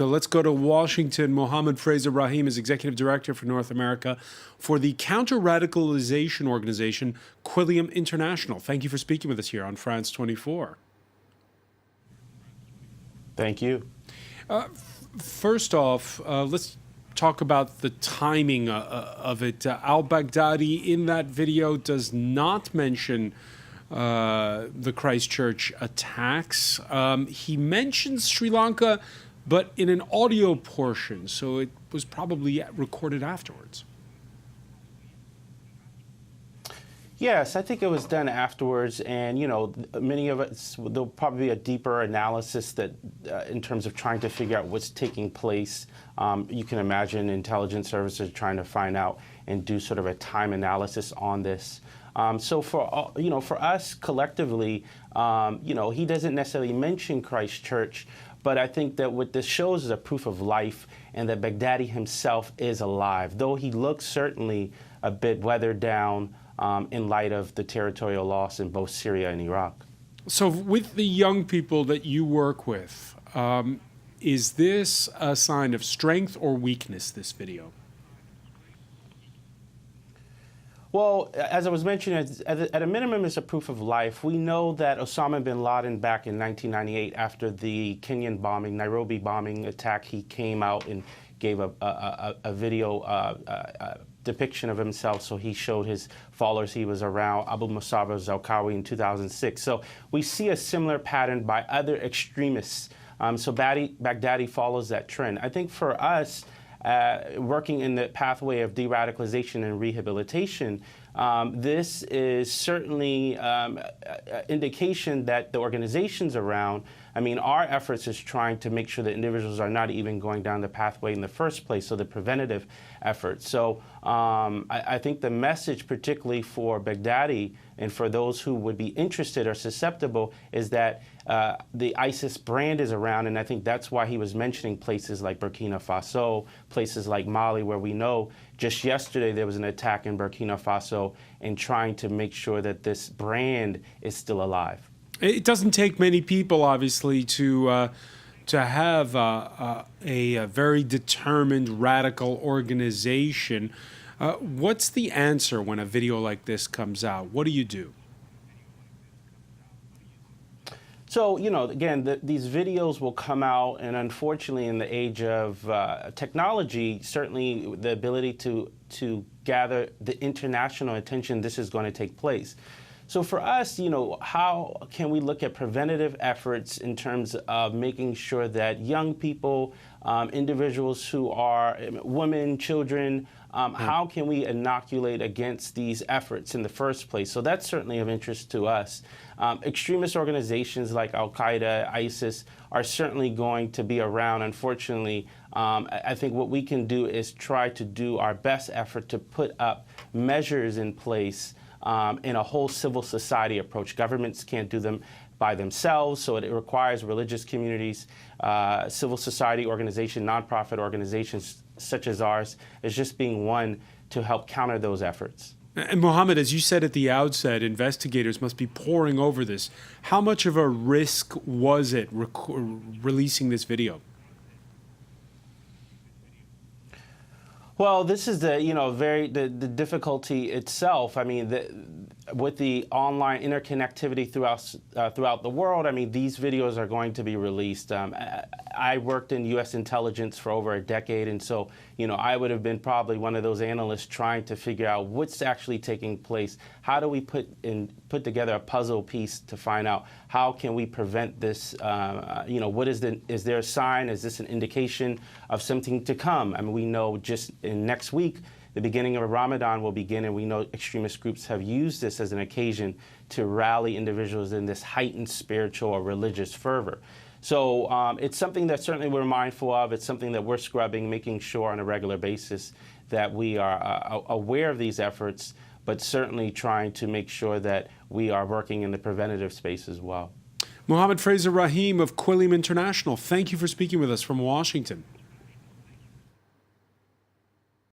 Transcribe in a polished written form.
Let's go to Washington. Mohammed Fraser-Rahim is Executive Director for North America for the counter-radicalization organization Quilliam International. Thank you for speaking with us here on France 24. Thank you. First off, let's talk about the timing of it. Al-Baghdadi in that video does not mention the Christchurch attacks. He mentions Sri Lanka, but in an audio portion, so it was probably recorded afterwards. Yes, I think it was done afterwards, and many of us, there'll probably be a deeper analysis that, in terms of trying to figure out what's taking place. You can imagine intelligence services trying to find out and do sort of a time analysis on this. So for us collectively, he doesn't necessarily mention Christchurch, but I think that what this shows is a proof of life and that Baghdadi himself is alive, though he looks certainly a bit weathered down in light of the territorial loss in both Syria and Iraq. So with the young people that you work with, is this a sign of strength or weakness, this video? Well, as I was mentioning, at a minimum, it's a proof of life. We know that Osama bin Laden back in 1998, after the Kenyan bombing, Nairobi bombing attack, he came out and gave a video depiction of himself. So he showed his followers he was around Abu Musab al-Zarqawi in 2006. So we see a similar pattern by other extremists. So Baghdadi follows that trend. I think for us, working in the pathway of de-radicalization and rehabilitation, this is certainly an indication that the organizations around, our efforts is trying to make sure that individuals are not even going down the pathway in the first place, so the preventative efforts. So I think the message, particularly for Baghdadi and for those who would be interested or susceptible, is that the ISIS brand is around, and I think that's why he was mentioning places like Burkina Faso, places like Mali, where we know just yesterday there was an attack in Burkina Faso, and trying to make sure that this brand is still alive. It doesn't take many people, obviously, to have a very determined radical organization. What's the answer when a video like this comes out? What do you do? So, again, these videos will come out, and unfortunately, in the age of technology, certainly the ability to gather the international attention, this is going to take place. So for us, how can we look at preventative efforts in terms of making sure that young people, individuals who are women, children, how can we inoculate against these efforts in the first place? So that's certainly of interest to us. Extremist organizations like Al-Qaeda, ISIS are certainly going to be around. Unfortunately, I think what we can do is try to do our best effort to put up measures in place in a whole civil society approach. Governments can't do them by themselves, so it requires religious communities, civil society organizations, nonprofit organizations such as ours, as just being one to help counter those efforts. And Mohammed, as you said at the outset, investigators must be poring over this. How much of a risk was it releasing this video? Well, this is the the difficulty itself. With the online interconnectivity throughout the world, these videos are going to be released. I worked in U.S. intelligence for over a decade, and so I would have been probably one of those analysts trying to figure out what's actually taking place. How do we put together a puzzle piece to find out how can we prevent this? What is there a sign? Is this an indication of something to come? We know just in next week, the beginning of Ramadan will begin, and we know extremist groups have used this as an occasion to rally individuals in this heightened spiritual or religious fervor. So it's something that certainly we're mindful of. It's something that we're scrubbing, making sure on a regular basis that we are aware of these efforts, but certainly trying to make sure that we are working in the preventative space as well. Mohammed Fraser-Rahim of Quilliam International, thank you for speaking with us from Washington.